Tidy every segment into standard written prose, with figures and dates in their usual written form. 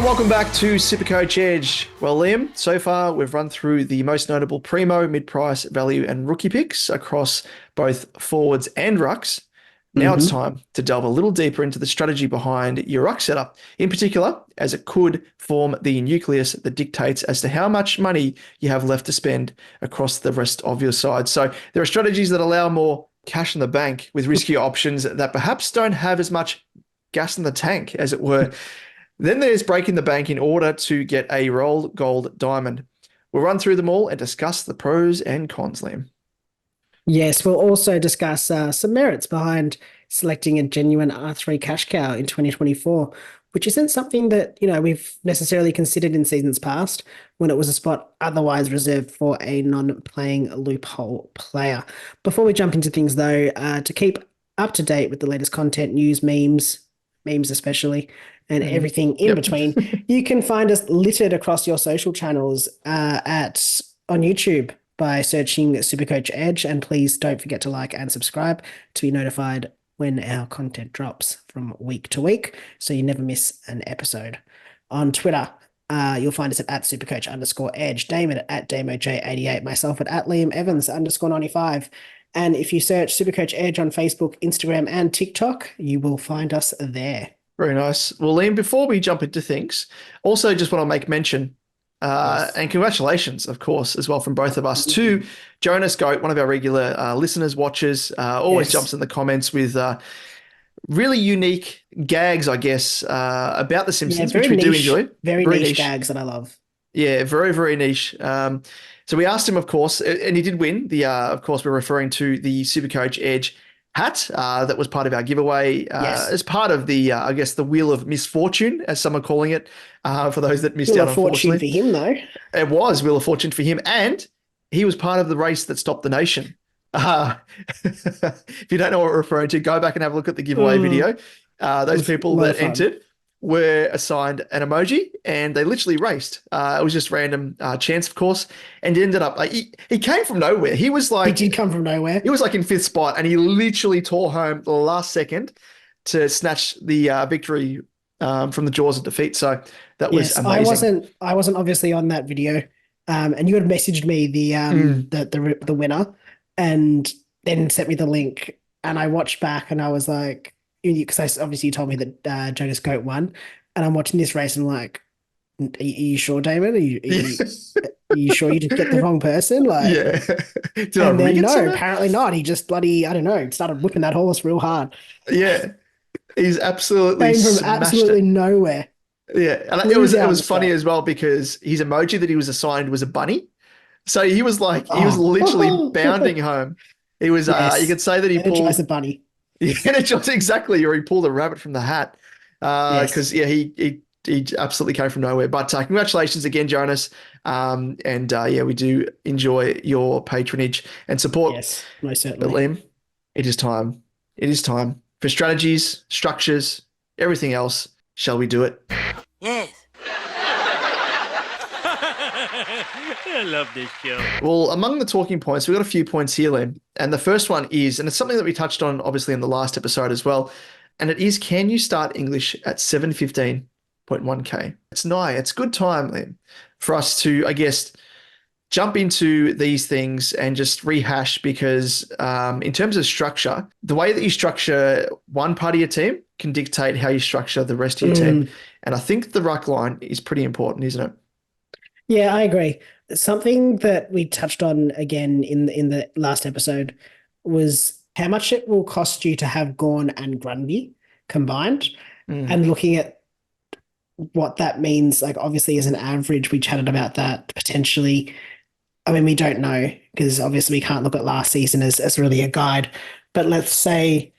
welcome back to SuperCoach Edge. Well, Liam, so far we've run through the most notable primo, mid-price, value, and rookie picks across both forwards and rucks. Now it's time to delve a little deeper into the strategy behind your ruck setup, in particular, as it could form the nucleus that dictates as to how much money you have left to spend across the rest of your side. So there are strategies that allow more cash in the bank with riskier options that perhaps don't have as much gas in the tank, as it were. Then there's breaking the bank in order to get a rolled gold diamond. We'll run through them all and discuss the pros and cons, Liam. Yes, we'll also discuss some merits behind selecting a genuine R3 cash cow in 2024, which isn't something that, we've necessarily considered in seasons past when it was a spot otherwise reserved for a non-playing loophole player. Before we jump into things, though, to keep up to date with the latest content, news, memes especially, and everything in between, you can find us littered across your social channels on YouTube by searching SuperCoach Edge, and please don't forget to like and subscribe to be notified when our content drops from week to week, so you never miss an episode. On Twitter, you'll find us at @supercoach_edge, Damon at DamoJ88, myself at Liam Evans _95. And if you search SuperCoach Edge on Facebook, Instagram, and TikTok, you will find us there. Very nice. Well, Liam, before we jump into things, also just want to make mention, and congratulations, of course, as well from both of us, to Jonas Goat, one of our regular listeners, watchers, always jumps in the comments with really unique gags, I guess, about The Simpsons, which we do enjoy. Very niche gags that I love. Yeah, very, very niche. So we asked him, of course, and he did win. Of course, we're referring to the SuperCoach Edge hat that was part of our giveaway as part of the, I guess, the Wheel of Misfortune, as some are calling it, for those that missed out, unfortunately. Wheel of Fortune for him, though. It was Wheel of Fortune for him, and he was part of the race that stopped the nation. If you don't know what we're referring to, go back and have a look at the giveaway video. Those people that entered were assigned an emoji, and they literally raced. It was just random chance, of course, and it ended up he came from nowhere. He did come from nowhere. He was like in 5th spot, and he literally tore home the last second to snatch the victory from the jaws of defeat. So that was amazing. I wasn't obviously on that video, and you had messaged me the winner, and then sent me the link, and I watched back, and I was like, because obviously you told me that Jonas Goat won, and I'm watching this race and I'm like, are you sure, Damon? Are you sure you didn't get the wrong person? Like, yeah. And then no, apparently not. He just bloody, I don't know, started whipping that horse real hard. Yeah, he's absolutely came from absolutely nowhere. Yeah, and it was funny as well because his emoji that he was assigned was a bunny, so he was like he was literally bounding home. He was you could say that he pulled a bunny. Yeah, exactly. Or he pulled a rabbit from the hat because he absolutely came from nowhere. But congratulations again, Jonas. We do enjoy your patronage and support. Yes, most certainly. But Liam, it is time. It is time for strategies, structures, everything else. Shall we do it? Yes. I love this show. Well, among the talking points, we've got a few points here, Liam. And the first one is, and it's something that we touched on, obviously, in the last episode as well, and it is, can you start English at 715.1K? It's nigh. It's good time, Liam, for us to, I guess, jump into these things and just rehash because in terms of structure, the way that you structure one part of your team can dictate how you structure the rest of your team. And I think the ruck line is pretty important, isn't it? Yeah, I agree. Something that we touched on again in the last episode was how much it will cost you to have GAWN and GRUNDY combined, and looking at what that means. Like, obviously, as an average, we chatted about that potentially. I mean, we don't know because obviously we can't look at last season as really a guide. But let's say,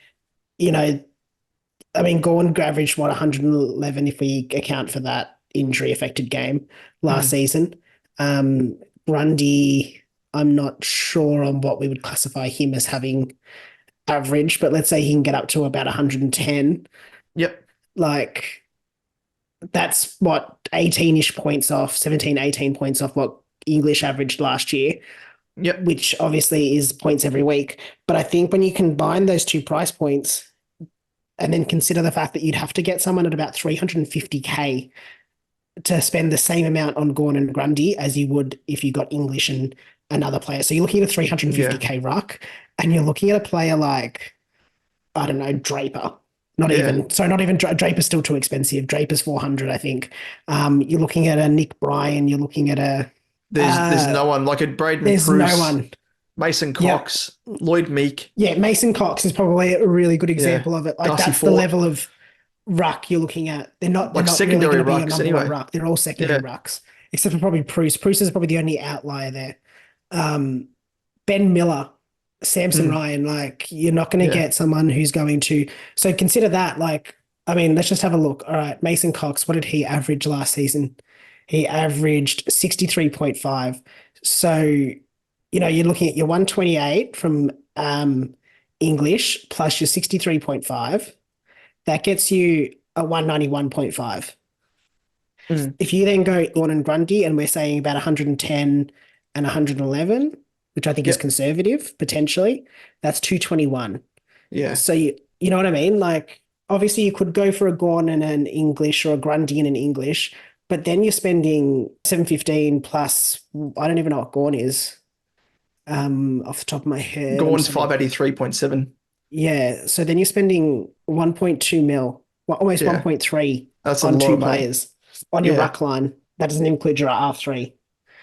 GAWN averaged 111 if we account for that injury affected game last season. Grundy, I'm not sure on what we would classify him as having average, but let's say he can get up to about 110. Yep. Like, that's what 18-ish points off, 17, 18 points off what English averaged last year. Yep. Which obviously is points every week. But I think when you combine those two price points and then consider the fact that you'd have to get someone at about 350K to spend the same amount on GAWN and Grundy as you would if you got English and another player. So you're looking at a 350k ruck, and you're looking at a player like, I don't know, Draper. Not even Draper's still too expensive. Draper's 400, I think. You're looking at a Nick Bryan. You're looking at a. There's no one like a Braden There's Preuss, no one. Mason Cox, Lloyd Meek. Yeah, Mason Cox is probably a really good example of it. Like Darcy that's Fort. the level of ruck you're looking at. They're not Secondary really going to be rucks your number anyway. one ruck. They're all secondary rucks, except for probably Preuss. Preuss is probably the only outlier there. Ben Miller, Samson Ryan, like you're not going to get someone who's going to. So consider that. Like, I mean, let's just have a look. All right, Mason Cox. What did he average last season? He averaged 63.5. So, you know, you're looking at your 128 from English plus your 63.5. That gets you a 191.5. If you then go GAWN and Grundy, and we're saying about 110 and 111, which I think is conservative potentially, that's 221. Yeah. So you know what I mean? Like, obviously you could go for a GAWN and an English or a Grundy and an English, but then you're spending 715 plus, I don't even know what GAWN is off the top of my head. GAWN's 583.7. Yeah. So then you're spending 1.2 mil, almost 1.3 That's on a lot two of money. players on your ruck line. That doesn't include your R3.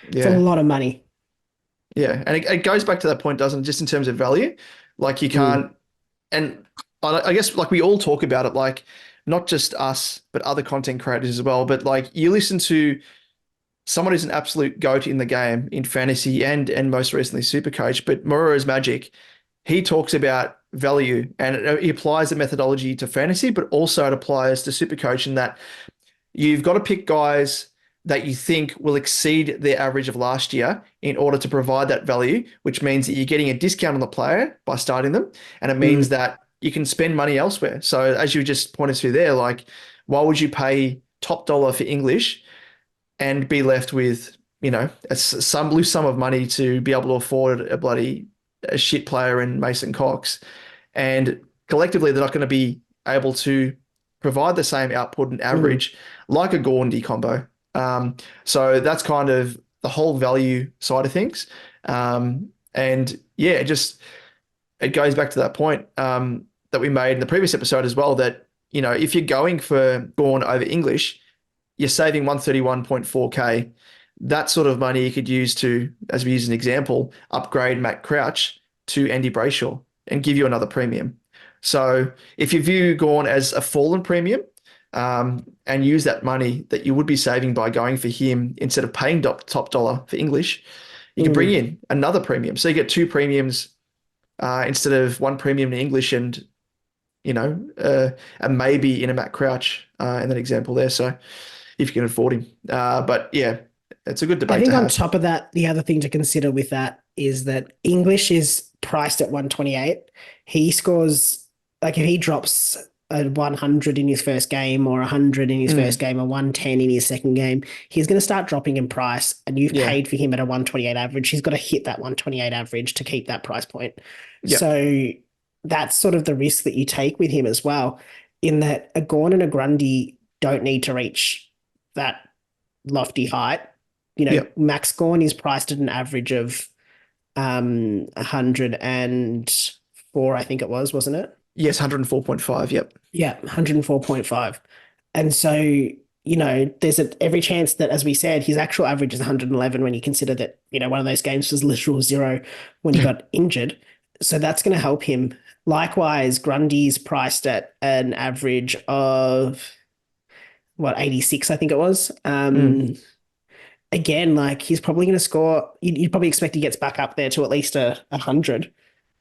It's Yeah. a lot of money. Yeah. And it goes back to that point, doesn't it? Just in terms of value, like you can't, and I guess like we all talk about it, like not just us, but other content creators as well. But like you listen to someone who's an absolute GOAT in the game in fantasy and most recently SuperCoach, but Moreira's Magic, he talks about value and he applies the methodology to fantasy, but also it applies to SuperCoach in that you've got to pick guys that you think will exceed their average of last year in order to provide that value, which means that you're getting a discount on the player by starting them. And it means that you can spend money elsewhere. So as you just pointed to there, like, why would you pay top dollar for English and be left with, you know, some loose sum of money to be able to afford a shit player in Mason Cox? And collectively, they're not going to be able to provide the same output and average like a GRUNDY combo. So that's kind of the whole value side of things. And yeah, it goes back to that point that we made in the previous episode as well, that, you know, if you're going for GAWN over English, you're saving 131.4K. That sort of money you could use to, as we use an example, upgrade Matt Crouch to Andy Brayshaw and give you another premium. So if you view GAWN as a fallen premium, and use that money that you would be saving by going for him instead of paying top dollar for English, you can bring in another premium. So you get two premiums instead of one premium in English and, you know, a maybe in a Matt Crouch in that example there. So if you can afford him. But yeah, it's a good debate. I think to on have. top of that, the other thing to consider with that is that English is priced at 128. He scores, like if he drops a 100 in his first game or 100 in his first game or 110 in his second game, he's going to start dropping in price, and you've paid for him at a 128 average. He's got to hit that 128 average to keep that price point. Yep. So that's sort of the risk that you take with him as well, in that a GAWN and a Grundy don't need to reach that lofty height. You know, Max GAWN is priced at an average of 104, I think it was, wasn't it? Yes, 104.5. Yep. Yeah, 104.5. And so, you know, there's every chance that, as we said, his actual average is 111 when you consider that, you know, one of those games was literal 0 when he got injured. So that's going to help him. Likewise, Grundy's priced at an average of, 86, I think it was. Again, like he's probably going to score, you'd probably expect he gets back up there to at least 100.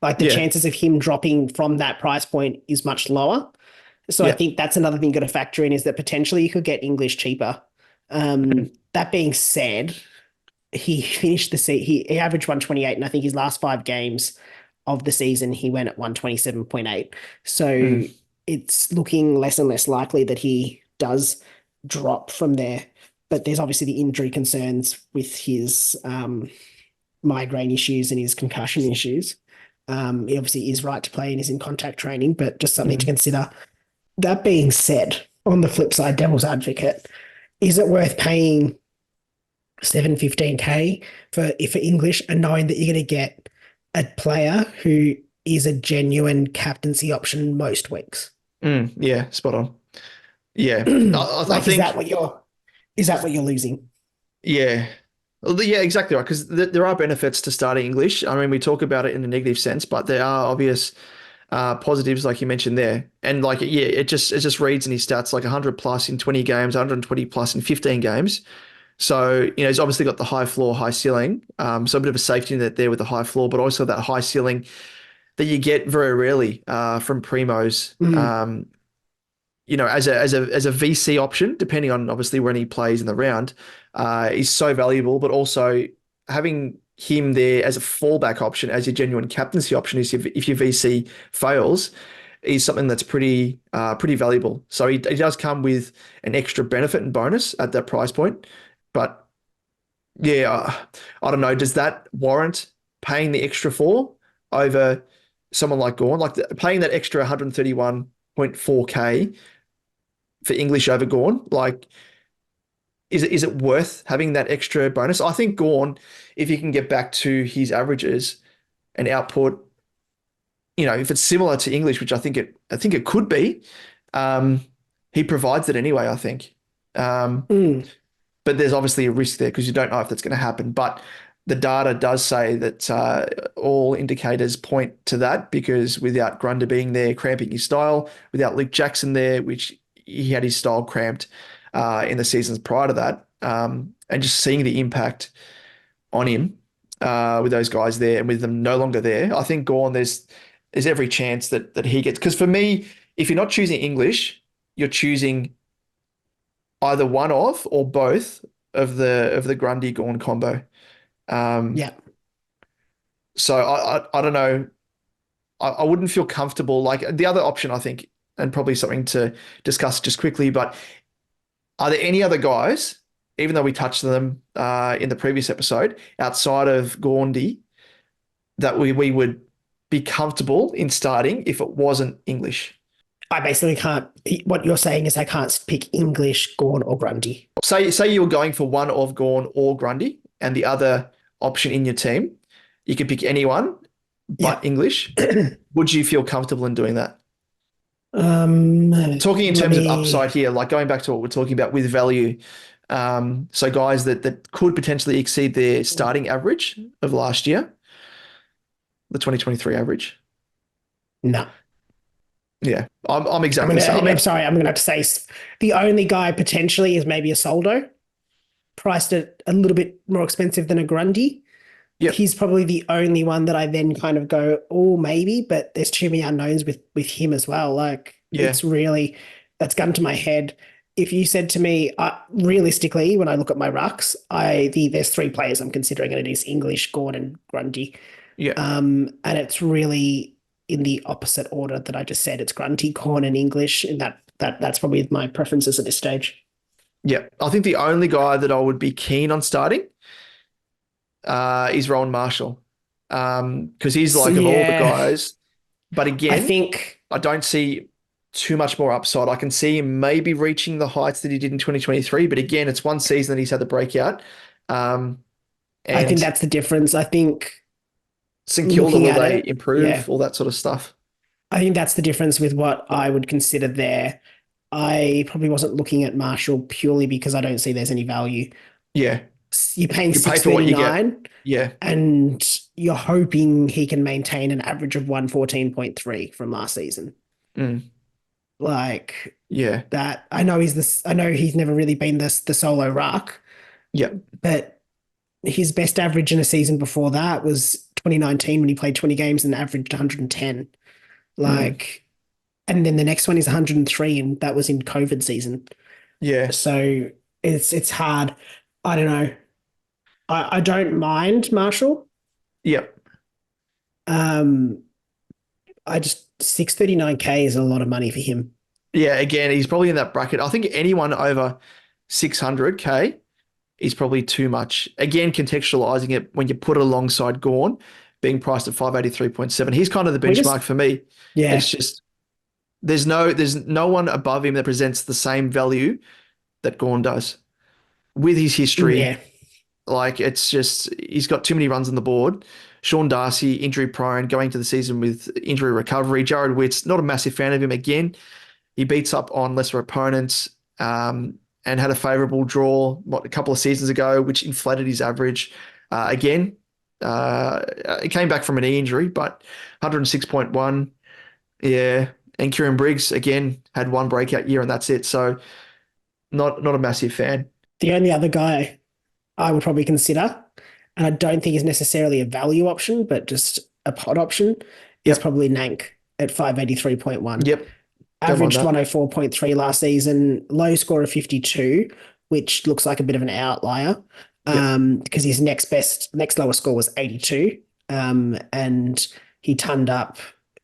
Like the chances of him dropping from that price point is much lower. So I think that's another thing you got to factor in, is that potentially you could get English cheaper. That being said, he finished he averaged 128, and I think his last 5 games of the season he went at 127.8. So it's looking less and less likely that he does drop from there. But there's obviously the injury concerns with his migraine issues and his concussion issues. He obviously is right to play and is in contact training, but just something to consider. That being said, on the flip side, devil's advocate, Is it worth paying 715K for English and knowing that you're going to get a player who is a genuine captaincy option most weeks? Yeah, spot on. Yeah, I Like, is think, that what you're losing? yeah. Well, yeah, exactly right. Because there are benefits to starting English. I mean, we talk about it in a negative sense, but there are obvious positives, like you mentioned there. And like, yeah, it just reads in his stats like 100 plus in 20 games, 120 plus in 15 games. So, he's obviously got the high floor, high ceiling. So a bit of a safety net there with the high floor, but also that high ceiling that you get very rarely from primos. Mm. As a VC option, depending on obviously when he plays in the round, is so valuable. But also having him there as a fallback option, as your genuine captaincy option, is if your VC fails, is something that's pretty valuable. So he does come with an extra benefit and bonus at that price point. But yeah, I don't know. Does that warrant paying the extra for over someone like GAWN? Like paying that extra 131.4K for English over GAWN? Like, is it worth having that extra bonus? I think GAWN, if he can get back to his averages and output, if it's similar to English, which I think it could be, he provides it anyway, I think. Mm. But there's obviously a risk there because you don't know if that's going to happen. But the data does say that all indicators point to that, because without Grundy being there cramping his style, without Luke Jackson there, which he had his style cramped in the seasons prior to that, and just seeing the impact on him with those guys there and with them no longer there, I think GAWN, there's every chance that he gets. Because for me, if you're not choosing English, you're choosing either one of or both of the Grundy GAWN combo. Yeah. So I don't know. I wouldn't feel comfortable. Like the other option, I think, and probably something to discuss just quickly, but are there any other guys, even though we touched them in the previous episode, outside of Grundy, that we would be comfortable in starting if it wasn't English? I basically can't. What you're saying is I can't pick English, GAWN, or Grundy. Say you were going for one of GAWN or Grundy and the other option in your team. You could pick anyone but Yeah. English. Would you feel comfortable in doing that? Talking in Let terms of me. upside here, like going back to what we're talking about with value. So guys that could potentially exceed their starting average of last year, the 2023 average. No. Yeah, I'm exactly the same. I'm sorry. I'm gonna have to say the only guy potentially is maybe a Soldo, priced at a little bit more expensive than a Grundy. Yep. He's probably the only one that I then kind of go, oh, maybe, but there's too many unknowns with him as well. Like, Yeah. it's really, that's gun to my head. If you said to me, realistically, when I look at my rucks, there's three players I'm considering, and it is English, GAWN, and Grundy. Yeah. And it's really in the opposite order that I just said. It's Grundy, GAWN, and English, and that's probably my preferences at this stage. Yeah. I think the only guy that I would be keen on starting is Rowan Marshall. Because he's like of all the guys. But again, I don't see too much more upside. I can see him maybe reaching the heights that he did in 2023. But again, it's one season that he's had the breakout. And I think that's the difference. I think St Kilda, will they it, improve? yeah. All that sort of stuff. I think that's the difference with what I would consider there. I probably wasn't looking at Marshall purely because I don't see there's any value. Yeah. You're paying You pay for what you get. $639, Yeah. and you're hoping he can maintain an average of 114.3 from last season. Like, Yeah. that. I know he's never really been the solo ruck. Yeah. But his best average in a season before that was 2019 when he played 20 games and averaged 110. Like, and then the next one is 103, and that was in COVID season. Yeah. So it's hard. I don't know. I don't mind Marshall. Yep. I just 639K is a lot of money for him. Yeah. Again, he's probably in that bracket. I think anyone over 600K is probably too much. Again, contextualizing it when you put it alongside GAWN being priced at 583.7. He's kind of the benchmark for me. Yeah. It's just there's no one above him that presents the same value that GAWN does. with his history, Yeah. like it's just he's got too many runs on the board. Sean Darcy, injury prone, going to the season with injury recovery. Jared Witt's not a massive fan of him again. He beats up on lesser opponents and had a favourable draw a couple of seasons ago, which inflated his average. Again, it came back from an knee injury, but 106.1. Yeah. And Kieran Briggs, again, had one breakout year and that's it. So not a massive fan. The only other guy I would probably consider, and I don't think is necessarily a value option, but just a pod option, is Yep. probably Nank at 583.1. Yep. Averaged that. 104.3 last season, low score of 52, which looks like a bit of an outlier because his next lowest score was 82. And he turned up,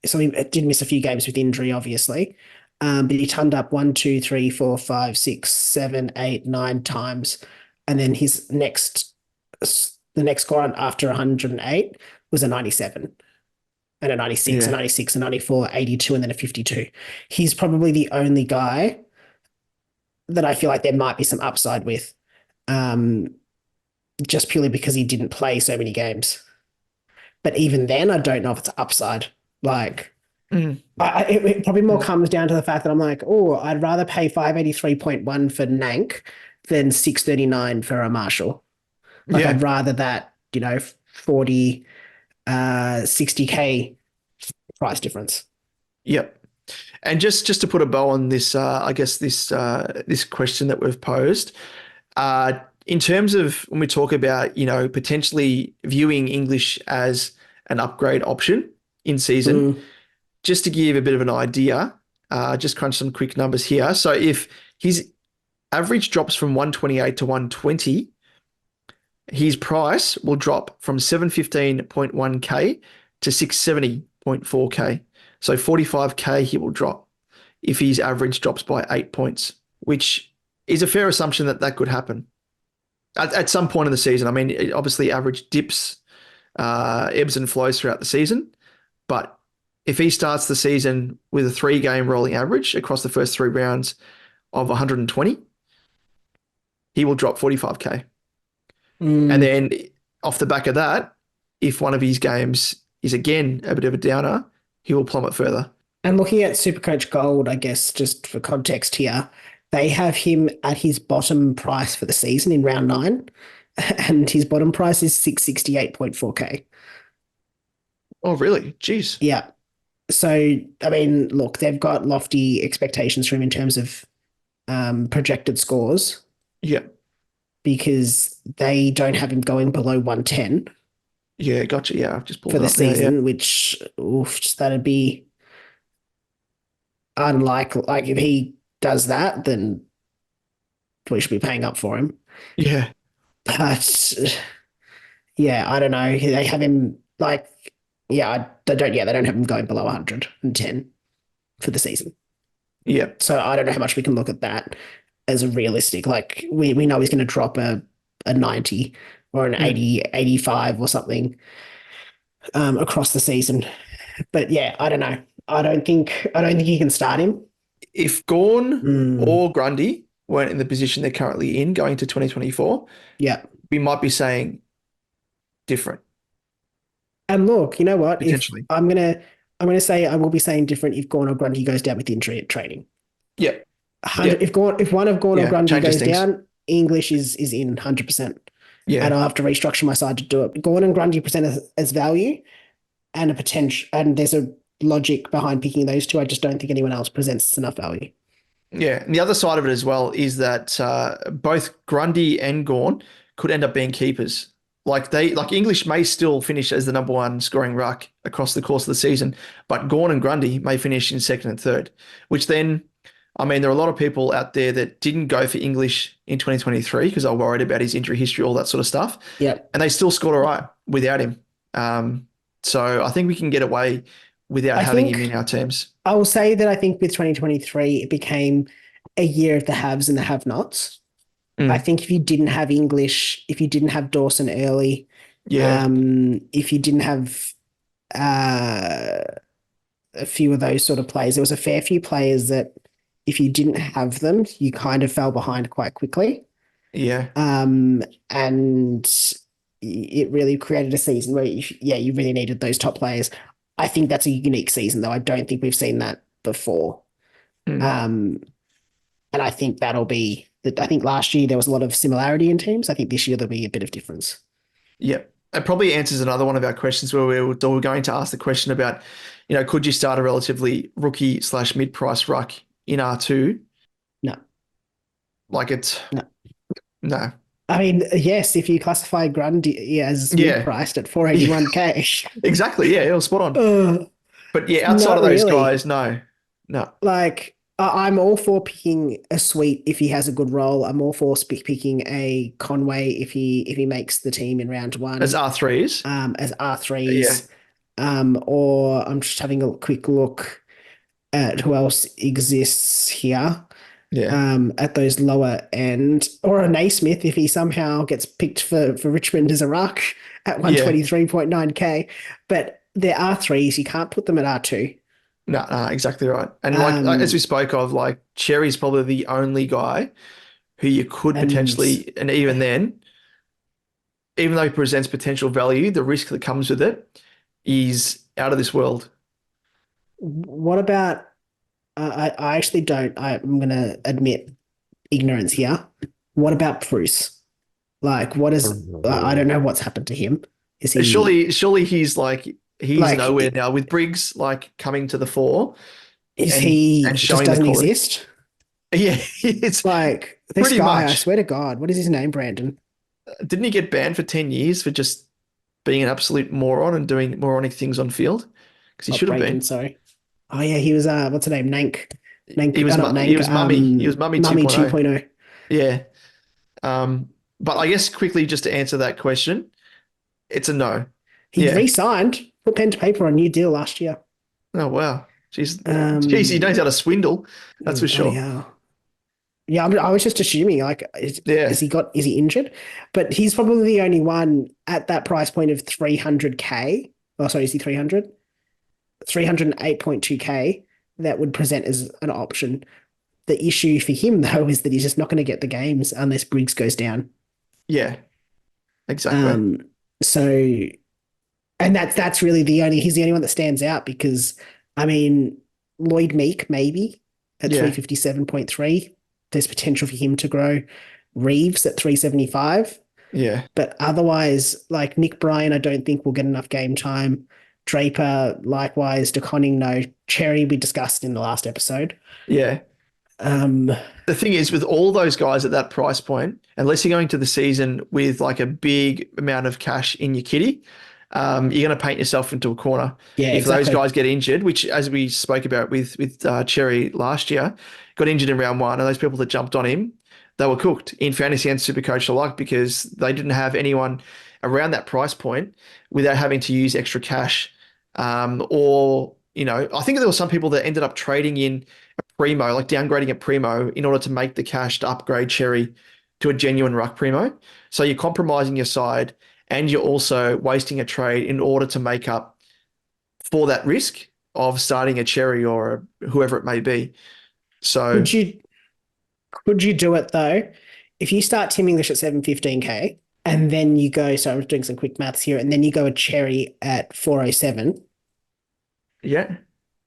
so he did miss a few games with injury, obviously. But he turned up 1, 2, 3, 4, 5, 6, 7, 8, 9 times. And then the next score after 108 was a 97 and a 96, a 96, a 94, 82, and then a 52. He's probably the only guy that I feel like there might be some upside with, just purely because he didn't play so many games. But even then, I don't know if it's upside. Like, it probably more comes down to the fact that I'm like, oh, I'd rather pay 583.1 for Nank than 639 for a Marshall. Like, I'd rather that, 40, 60K price difference. Yep. And just to put a bow on this, I guess this question that we've posed, in terms of when we talk about, potentially viewing English as an upgrade option in season, just to give a bit of an idea, just crunch some quick numbers here. So if his average drops from 128 to 120, his price will drop from 715.1K to 670.4K. So 45K he will drop if his average drops by 8 points, which is a fair assumption that could happen at some point in the season. I mean, obviously average dips, ebbs and flows throughout the season, but if he starts the season with a 3-game rolling average across the first 3 rounds of 120, he will drop 45K. And then off the back of that, if one of his games is again a bit of a downer, he will plummet further. And looking at SuperCoach Gold, I guess, just for context here, they have him at his bottom price for the season in round 9, and his bottom price is 668.4K. Oh, really? Jeez. Yeah. So, I mean, look, they've got lofty expectations for him in terms of projected scores. Yeah. Because they don't have him going below 110. Yeah, gotcha. Yeah, I've just pulled for it the up there, season, which that'd be unlikely. Like, if he does that, then we should be paying up for him. Yeah. But yeah, I don't know. They have him they don't have him going below 110 for the season. Yeah. So I don't know how much we can look at that as a realistic. Like, we know he's going to drop a 90 or an 80, 85 or something across the season. But yeah, I don't know. I don't think you can start him. If GAWN or Grundy weren't in the position they're currently in going to 2024, we might be saying different. And look, you know what? Potentially. I'm gonna say I will be saying different if GAWN or Grundy goes down with injury at training. Yeah. If one of GAWN or Grundy goes things down, English is in 100%. Yeah. And I'll have to restructure my side to do it. GAWN and Grundy present as value and a potential, and there's a logic behind picking those two. I just don't think anyone else presents enough value. Yeah. And the other side of it as well is that both Grundy and GAWN could end up being keepers. Like English may still finish as the number 1 scoring ruck across the course of the season, but GAWN and Grundy may finish in 2nd and 3rd, which then, I mean, there are a lot of people out there that didn't go for English in 2023 because they were worried about his injury history, all that sort of stuff. Yeah. And they still scored all right without him. So I think we can get away without having him in our teams. I will say that I think with 2023, it became a year of the haves and the have-nots. I think if you didn't have English, if you didn't have Dawson early, if you didn't have a few of those sort of players, there was a fair few players that if you didn't have them, you kind of fell behind quite quickly. Yeah. And it really created a season where you really needed those top players. I think that's a unique season, though. I don't think we've seen that before. Mm. And I think that'll be that. I think last year there was a lot of similarity in teams. I think this year there'll be a bit of difference. Yep. It probably answers another one of our questions where we were going to ask the question about, could you start a relatively rookie / mid-price ruck in R2? No, Like it's no. no. I mean, yes, if you classify Grundy as Yeah. mid-priced at 481k. Exactly. Yeah, it was spot on. But yeah, outside Not of those really. guys, no. No. Like, I'm all for picking a Sweet if he has a good role. I'm all for picking a Conway if he makes the team in round one. As R3s. As Yeah. R3s. Or I'm just having a quick look at who else exists here. Yeah. At those lower end, or a Naismith if he somehow gets picked for Richmond as a ruck at 123.9k. But there are threes, you can't put them at R2. No, exactly right. And like as we spoke of, like Cherry's probably the only guy who you could potentially, and even then, even though he presents potential value, the risk that comes with it is out of this world. What about I actually don't. I'm going to admit ignorance here. What about Bruce? Like, what is? I don't know what's happened to him. Is he Surely he's nowhere now with Briggs like coming to the fore. Is and, he and just showing doesn't the quality. exist? Yeah, it's Like this pretty guy. much. I swear to God, what is his name, Brandon? Didn't he get banned for 10 years for just being an absolute moron and doing moronic things on field? Because he should have Brayden, been. sorry. Oh yeah, he was what's her name? Nank. He was Not Nank. he was Mummy. He was Mummy 2.0. 2.0. Yeah. But I guess quickly just to answer that question, it's a no. He Yeah. re-signed, put pen to paper on a new deal last year. Oh wow. Jeez, he knows how to swindle. That's for sure. Yeah. Yeah, I was just assuming, like, is he injured? But he's probably the only one at that price point of 300k. Oh, sorry, is he 300? 308.2k that would present as an option. The issue for him, though, is that he's just not going to get the games unless Briggs goes down. Yeah, exactly. So, and that's really he's the only one that stands out because, I mean, Lloyd Meek maybe at 357.3. There's potential for him to grow. Reeves at 375. Yeah. But otherwise, like Nick Bryan, I don't think will get enough game time. Draper, likewise. DeConning, no. Cherry, we discussed in the last episode. Yeah. The thing is, with all those guys at that price point, unless you're going to the season with like a big amount of cash in your kitty, you're going to paint yourself into a corner. Yeah, if those guys get injured, which as we spoke about with Cherry last year, got injured in round one, and those people that jumped on him, they were cooked in fantasy and SuperCoach alike because they didn't have anyone around that price point without having to use extra cash. Or, I think there were some people that ended up trading in a primo, like downgrading a primo in order to make the cash to upgrade Cherry to a genuine ruck primo. So you're compromising your side and you're also wasting a trade in order to make up for that risk of starting a Cherry or whoever it may be. So could you do it though? If you start Tim English at 715k and then you go, so I'm doing some quick maths here, and then you go a Cherry at 407. Yeah.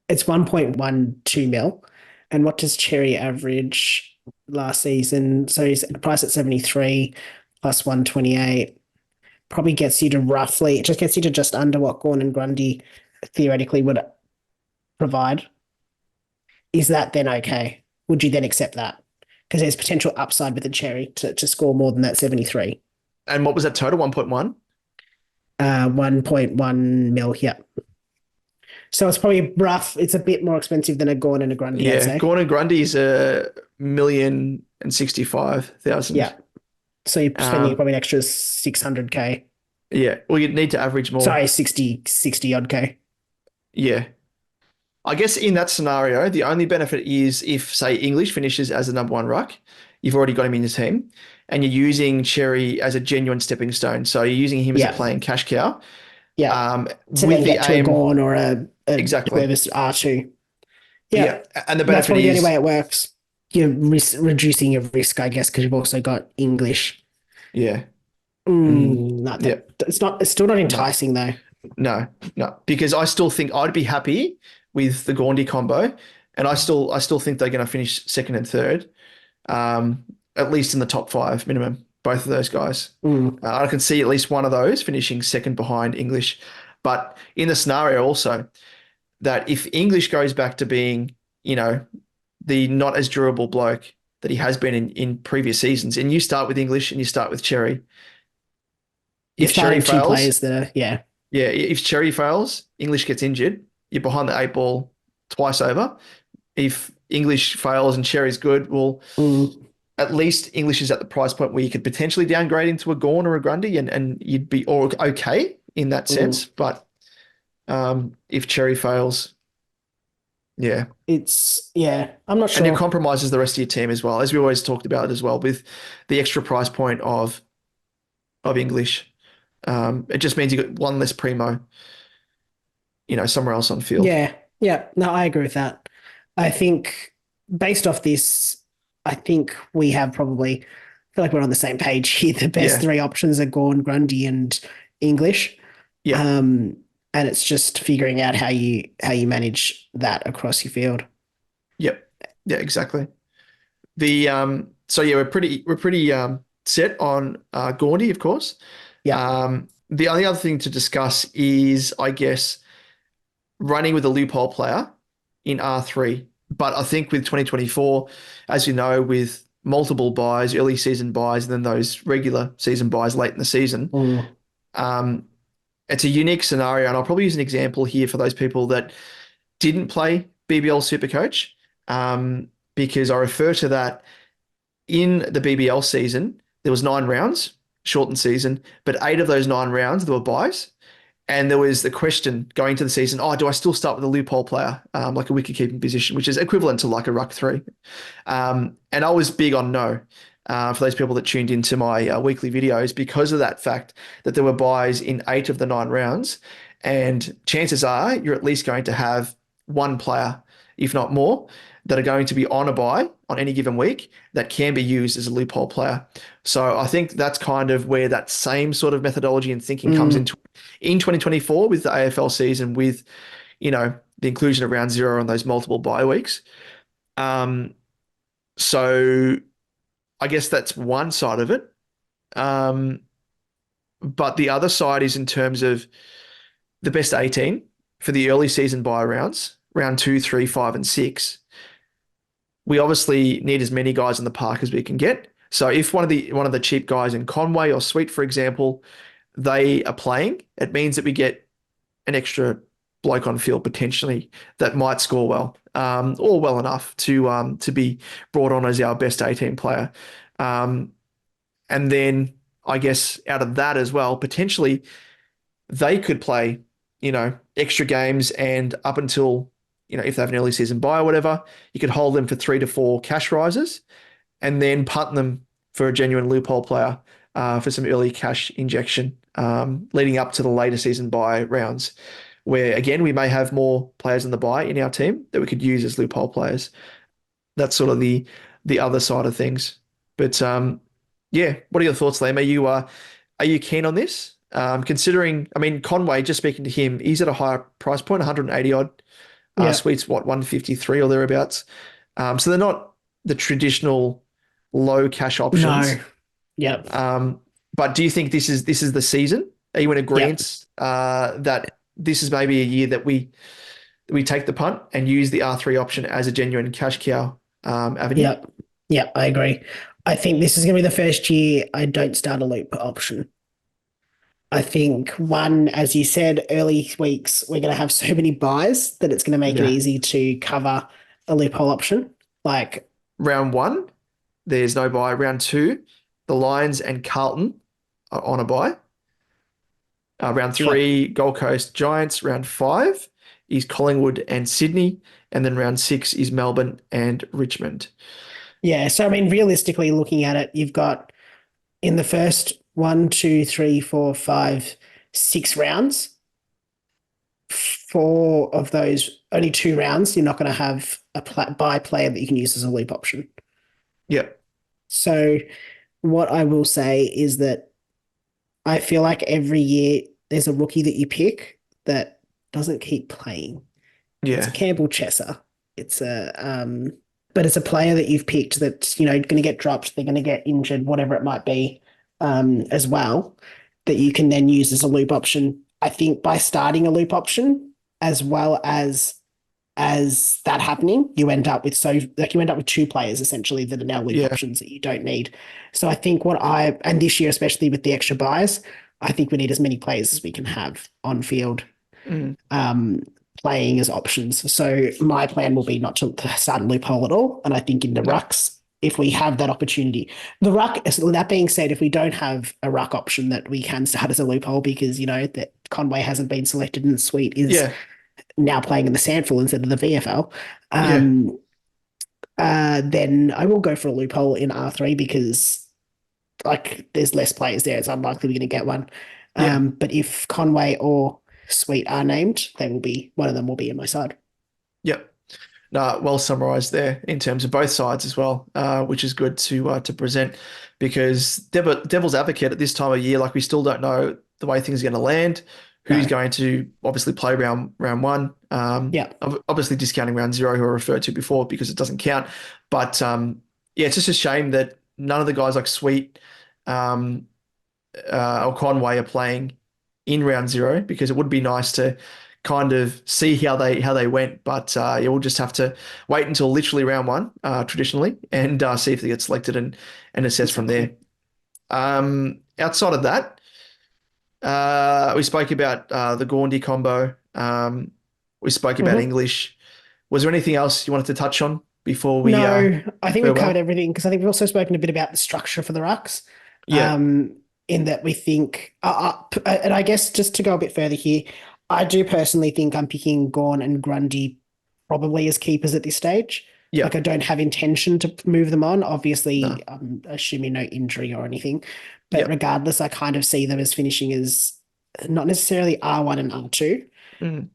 It's 1.12 mil. And what does Cherry average last season? So he's priced at 73 plus 128. Probably gets you to just under what GAWN and Grundy theoretically would provide. Is that then okay? Would you then accept that? Because there's potential upside with the Cherry to score more than that 73. And what was that total? 1.1? 1.1 mil, yeah. So it's probably rough. It's a bit more expensive than a GAWN and a Grundy, I'd say. GAWN and Grundy is $1,065,000. Yeah. So you're spending probably an extra 600k. Yeah. Well, you'd need to average more. Sorry, 60 odd k. Yeah. I guess in that scenario, the only benefit is if, say, English finishes as the number one ruck, you've already got him in your team, and you're using Cherry as a genuine stepping stone. So you're using him as a playing cash cow. Yeah. So with the aim, a GAWN or a exactly whoever's R2. Yeah. And the benefit that's probably is the only way it works. you're reducing your risk, I guess, because you've also got English. Yeah. No, Yeah. it's still not No. enticing though. No. No. Because I still think I'd be happy with the GRUNDY combo, and I still think they're going to finish second and third, um, at least in the top five minimum. Both of those guys. Mm. I can see at least one of those finishing second behind English. But in the scenario also that if English goes back to being, the not as durable bloke that he has been in previous seasons, and you start with English and you start with Cherry. You're If Cherry starting two fails, players that are, yeah. yeah, if Cherry fails, English gets injured. You're behind the eight ball twice over. If English fails and Cherry's good, well, Mm. at least English is at the price point where you could potentially downgrade into a GAWN or a Grundy, and you'd be all okay in that sense. But if Cherry fails, yeah. I'm not And it sure. compromises the rest of your team as well, as we always talked about as well, with the extra price point of English. It just means you got one less primo, somewhere else on field. Yeah, yeah, no, I agree with that. I think based off this, I think we have probably, I feel like we're on the same page here. The best Yeah. three options are GAWN, Grundy, and English. Yeah. And it's just figuring out how you manage that across your field. Yep. Yeah, exactly. The so yeah, we're pretty set on Gaundi, of course. Yeah. The only other thing to discuss is, I guess, running with a loophole player in R3. But I think with 2024, as you know, with multiple buys, early season buys, and then those regular season buys late in the season, Mm. um, it's a unique scenario. And I'll probably use an example here for those people that didn't play BBL SuperCoach, because I refer to that in the BBL season, there was 9 rounds, shortened season, but 8 of those 9 rounds, there were buys. And there was the question going to the season, do I still start with a loophole player, like a wicket-keeping position, which is equivalent to like a ruck 3? And I was big on no, for those people that tuned into my weekly videos, because of that fact that there were buys in 8 of the 9 rounds. And chances are you're at least going to have one player, if not more, that are going to be on a buy on any given week that can be used as a loophole player. So I think that's kind of where that same sort of methodology and thinking comes into in 2024 with the AFL season, with, the inclusion of round 0 on those multiple bye weeks. So I guess that's one side of it. But the other side is in terms of the best 18 for the early season bye rounds, round 2, 3, 5, and 6. We obviously need as many guys in the park as we can get. So if one of the cheap guys in Conway or Sweet, for example, they are playing, it means that we get an extra bloke on field potentially that might score well, or well enough to be brought on as our best 18 player. And then I guess out of that as well, potentially they could play, extra games, and up until, if they have an early season buy or whatever, you could hold them for 3 to 4 cash rises and then punt them for a genuine loophole player, for some early cash injection, leading up to the later season buy rounds, where again, we may have more players in the buy in our team that we could use as loophole players. That's sort of the other side of things. But yeah, what are your thoughts, Liam? Are you keen on this? Considering, I mean, Conway, just speaking to him, he's at a higher price point, 180 odd. Yeah. Sweet's what, 153 or thereabouts. So they're not the traditional low cash options. No. Yep. But do you think this is the season? Are you in agreement that this is maybe a year that we take the punt and use the R3 option as a genuine cash cow avenue? Yep. Yep, I agree. I think this is going to be the first year I don't start a loop option. I think one, as you said, early weeks, we're going to have so many buys that it's going to make it easy to cover a loophole option. Like round 1, there's no buy. Round 2, the Lions and Carlton are on a buy. Round 3, Gold Coast Giants. Round 5 is Collingwood and Sydney. And then round 6 is Melbourne and Richmond. Yeah. So, I mean, realistically looking at it, you've got in the first 1, 2, 3, 4, 5, 6 rounds, 4 of those, only 2 rounds, you're not going to have a buy player that you can use as a loop option. Yep. So what I will say is that I feel like every year there's a rookie that you pick that doesn't keep playing. It's a Yeah. Campbell Chesser. It's but it's a player that you've picked that's, going to get dropped, they're going to get injured, whatever it might be, as well, that you can then use as a loop option. I think by starting a loop option as well as that happening, you end up with two players essentially that are now loop Yeah. options that you don't need. So I think and this year, especially with the extra buys, I think we need as many players as we can have on field, Mm. playing as options. So my plan will be not to start a loophole at all. And I think in the No. rucks, if we have that opportunity, that being said, if we don't have a ruck option that we can start as a loophole because, that Conway hasn't been selected and Sweet is Yeah. now playing in the Sandful instead of the VFL, Yeah. then I will go for a loophole in R3 because there's less players there. It's unlikely we're going to get one. Yeah. But if Conway or Sweet are named, one of them will be in my side. Yep. No, well summarized there in terms of both sides as well, which is good to present because devil's advocate at this time of year, like we still don't know the way things are going to land, who's No. going to obviously play round one. Yeah. Obviously discounting round zero who I referred to before because it doesn't count. But yeah, it's just a shame that none of the guys like Sweet or Conway are playing in round zero because it would be nice to kind of see how they went. But yeah, we'll just have to wait until literally round one, traditionally, and see if they get selected and assess from there. Outside of that, we spoke about the GRUNDY combo. We spoke about English. Was there anything else you wanted to touch on before we No, I think we've farewell? covered everything because I think we've also spoken a bit about the structure for the rucks. Yeah. In that we think, and I guess just to go a bit further here, I do personally think I'm picking GAWN and Grundy probably as keepers at this stage. Yeah. Like I don't have intention to move them on. No. Obviously, I'm assuming no injury or anything, but Yeah. regardless, I kind of see them as finishing as not necessarily R1 and R2, Mm.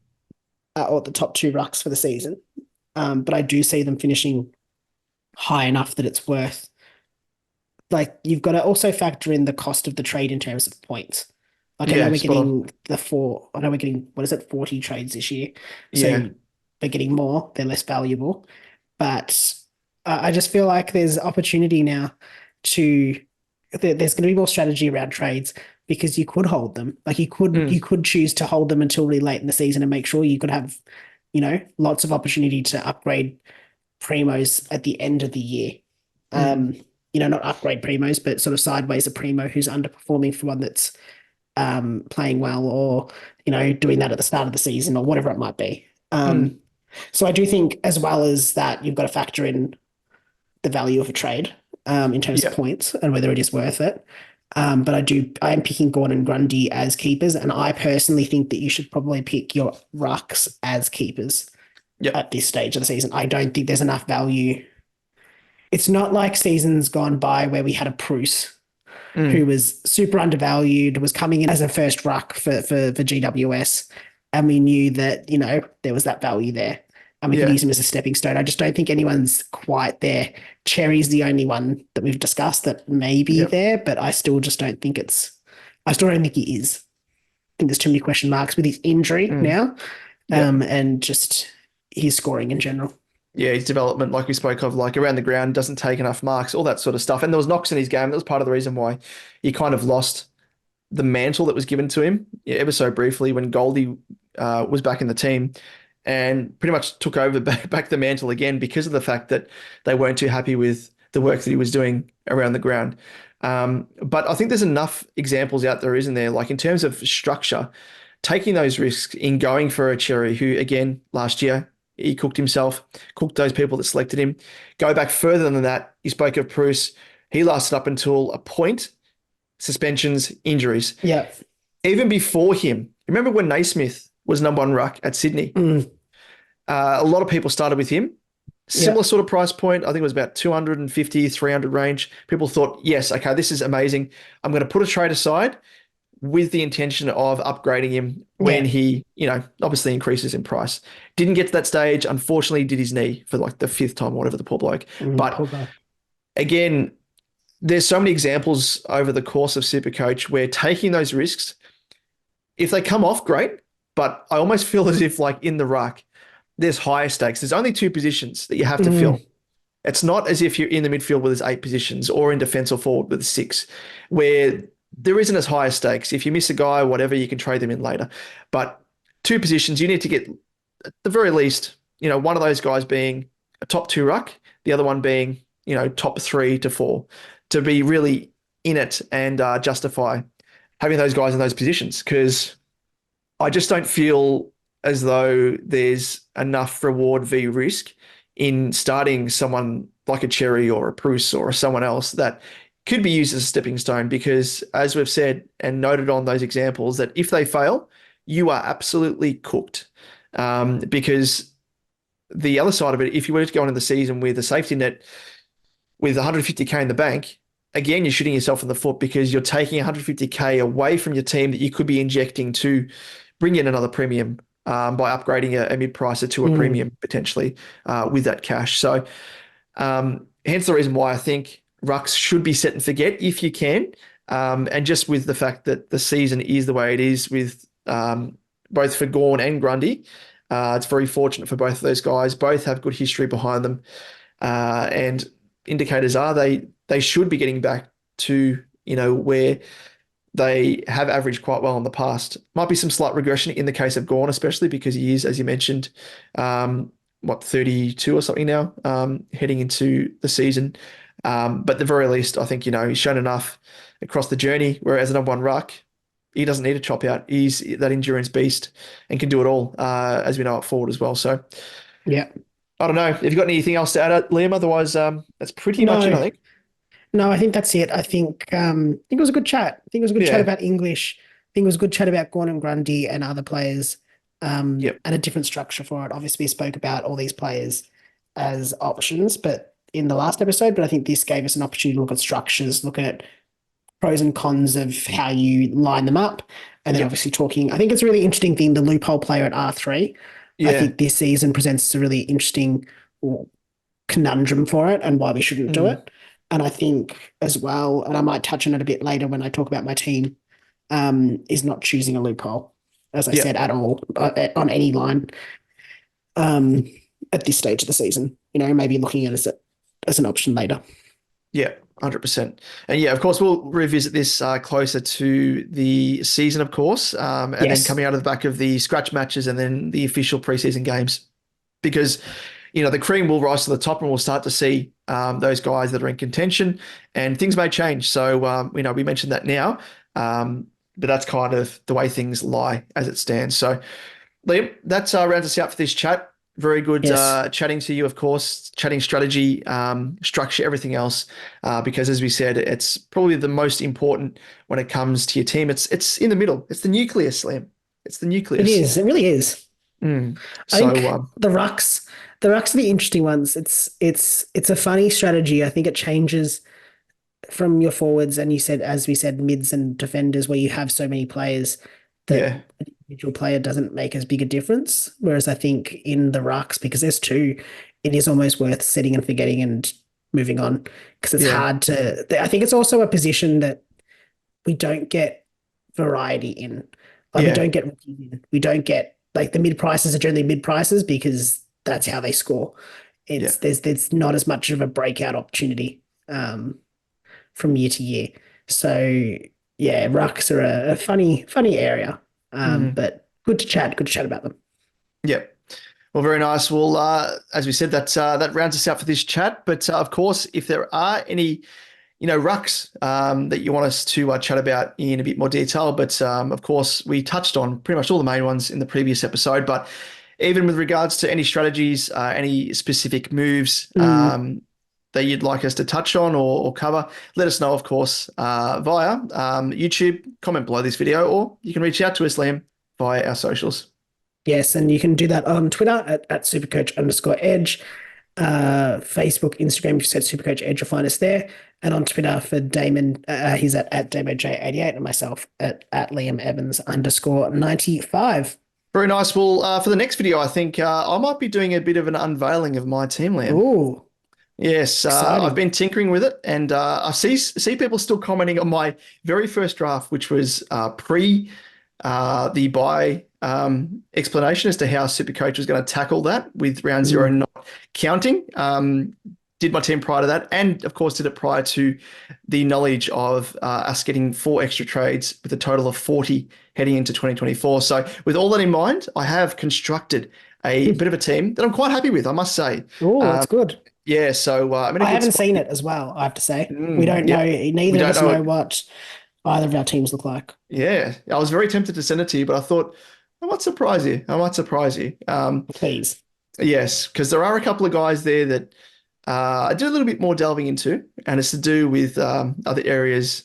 or the top two rucks for the season. But I do see them finishing high enough that it's worth. Like you've got to also factor in the cost of the trade in terms of points. Like I know Yeah, we're spot on. getting I know we're getting, what is it, 40 trades this year. Yeah. So we're getting more, they're less valuable. But I just feel like there's opportunity now there's going to be more strategy around trades because you could hold them. Like you could choose to hold them until really late in the season and make sure you could have, lots of opportunity to upgrade primos at the end of the year. Not upgrade primos, but sort of sideways a primo who's underperforming for one that's playing well, or doing that at the start of the season or whatever it might be. So I do think, as well as that, you've got to factor in the value of a trade in terms of Yeah. points and whether it is worth it. But I am picking GAWN and Grundy as keepers, and I personally think that you should probably pick your rucks as keepers Yeah. at this stage of the season. I don't think there's enough value. It's not like seasons gone by where we had a Bruce who was super undervalued, was coming in as a first ruck for GWS, and we knew that, there was that value there and we could Yeah. use him as a stepping stone. I just don't think anyone's quite there. Cherry's the only one that we've discussed that may be Yep. there, but I still don't think he is. I think there's too many question marks with his injury now, Yep. and just his scoring in general. Yeah, his development, like we spoke of, like around the ground, doesn't take enough marks, all that sort of stuff. And there was knocks in his game. That was part of the reason why he kind of lost the mantle that was given to him, ever so briefly, when Goldie was back in the team and pretty much took over back the mantle again because of the fact that they weren't too happy with the work that he was doing around the ground. But I think there's enough examples out there, isn't there? Like in terms of structure, taking those risks in going for a Cherry, who again last year he cooked himself, cooked those people that selected him. Go back further than that, you spoke of Bruce. He lasted up until a point, suspensions, injuries. Yeah. Even before him, remember when Naismith was number one ruck at Sydney? A lot of people started with him. Similar sort of price point. I think it was about 250, 300 range. People thought, yes, okay, this is amazing. I'm going to put a trade aside with the intention of upgrading him when he, obviously increases in price. Didn't get to that stage. Unfortunately, did his knee for like the fifth time, whatever, the poor bloke. But again, there's so many examples over the course of Supercoach where taking those risks, if they come off, great. But I almost feel as if, like in the ruck, there's higher stakes. There's only two positions that you have to fill. It's not as if you're in the midfield where there's 8 positions or in defense or forward with 6, where there isn't as high stakes. If you miss a guy or whatever, you can trade them in later. But 2 positions, you need to get, at the very least, one of those guys being a top 2 ruck, the other one being, top 3 to 4, to be really in it and justify having those guys in those positions. Because I just don't feel as though there's enough reward v risk in starting someone like a XERRI or a Bruce or someone else that could be used as a stepping stone, because as we've said and noted on those examples, that if they fail, you are absolutely cooked. Because the other side of it, if you were to go into the season with a safety net with 150K in the bank, again, you're shooting yourself in the foot, because you're taking 150K away from your team that you could be injecting to bring in another premium by upgrading a mid-pricer to a premium potentially with that cash. So hence the reason why I think Rucks should be set and forget if you can. And just with the fact that the season is the way it is with both for GAWN and Grundy, it's very fortunate for both of those guys. Both have good history behind them. And indicators are they should be getting back to, where they have averaged quite well in the past. Might be some slight regression in the case of GAWN, especially because he is, as you mentioned, 32 or something now, heading into the season. But at the very least, I think, he's shown enough across the journey, whereas the number 1 ruck, he doesn't need a chop out. He's that endurance beast and can do it all, as we know, up forward as well. So, yeah. I don't know. Have you got anything else to add, Liam? Otherwise, that's pretty much it, I think. No, I think that's it. I think it was a good chat. I think it was a good chat about English. I think it was a good chat about GAWN and Grundy and other players, and a different structure for it. Obviously, we spoke about all these players as options, but in the last episode, but I think this gave us an opportunity to look at structures, look at pros and cons of how you line them up, and then obviously talking. I think it's a really interesting thing, the loophole player at R3. I think this season presents a really interesting conundrum for it and why we shouldn't do it. And I think as well, and I might touch on it a bit later when I talk about my team, is not choosing a loophole, as I said, at all, on any line at this stage of the season. Maybe looking at it as an option later. Yeah, 100%. And of course, we'll revisit this closer to the season, of course, and then coming out of the back of the scratch matches and then the official preseason games, because the cream will rise to the top and we'll start to see those guys that are in contention, and things may change. So, we mentioned that now, but that's kind of the way things lie as it stands. So, Liam, that's rounds us out for this chat. Very good chatting to you, of course, chatting strategy, structure, everything else, because as we said, it's probably the most important when it comes to your team. It's in the middle. It's the nucleus, Liam. It's the nucleus. It is. It really is. So I think the rucks are the interesting ones. It's a funny strategy. I think it changes from your forwards, and as we said, mids and defenders, where you have so many players that an individual player doesn't make as big a difference. Whereas I think in the rucks, because there's 2, it is almost worth setting and forgetting and moving on, because it's hard to. I think it's also a position that we don't get variety in. We don't get rookies in. We don't get, like, the mid prices are generally mid prices because that's how they score. There's not as much of a breakout opportunity from year to year. So rucks are a funny area, but good to chat about them. Yeah. Well, very nice. Well, as we said, that rounds us out for this chat. But of course, if there are any, rucks that you want us to chat about in a bit more detail, but of course, we touched on pretty much all the main ones in the previous episode. But even with regards to any strategies, any specific moves that you'd like us to touch on or cover, let us know, of course, via YouTube, comment below this video, or you can reach out to us, Liam, via our socials. Yes, and you can do that on Twitter at supercoach_edge, Facebook, Instagram, if you said Supercoach Edge, you'll find us there. And on Twitter for Damon, he's at DamoJ88, and myself at Liam Evans _95. Very nice. Well, for the next video, I think I might be doing a bit of an unveiling of my team, Liam. Ooh. Yes, Exciting. I've been tinkering with it, and I see people still commenting on my very first draft, which was pre the buy explanation as to how SuperCoach was going to tackle that with round zero not counting. Did my team prior to that, and of course did it prior to the knowledge of us getting 4 extra trades with a total of 40 heading into 2024. So with all that in mind, I have constructed a bit of a team that I'm quite happy with, I must say. Oh, that's good. Yeah, so I'm in a I good haven't spot. seen it as well, I have to say. We don't Yep. know, neither We of don't us know know it. what either of our teams look like. Yeah, I was very tempted to send it to you, but I thought I might surprise you. I might surprise you. Please. Yes, because there are a couple of guys there that I do a little bit more delving into, and it's to do with other areas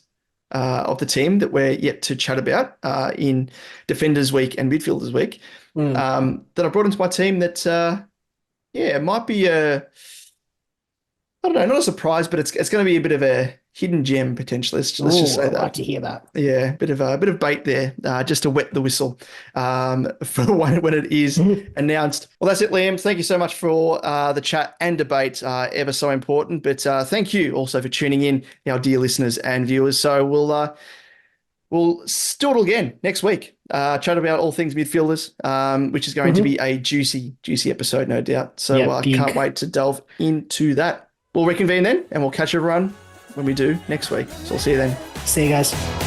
of the team that we're yet to chat about in Defenders Week and Midfielders Week. That I brought into my team that, yeah, it might be I don't know, not a surprise, but it's going to be a bit of a hidden gem potentially. Let's just Oh, say I'd that. like to hear that. Yeah, a bit of bait there, just to wet the whistle for when it is announced. Well, that's it, Liam. Thank you so much for the chat and debate, ever so important. But thank you also for tuning in, our dear listeners and viewers. So we'll do it again next week. Chat about all things midfielders, which is going to be a juicy episode, no doubt. So I can't wait to delve into that. We'll reconvene then, and we'll catch everyone when we do next week. So I'll see you then. See you guys.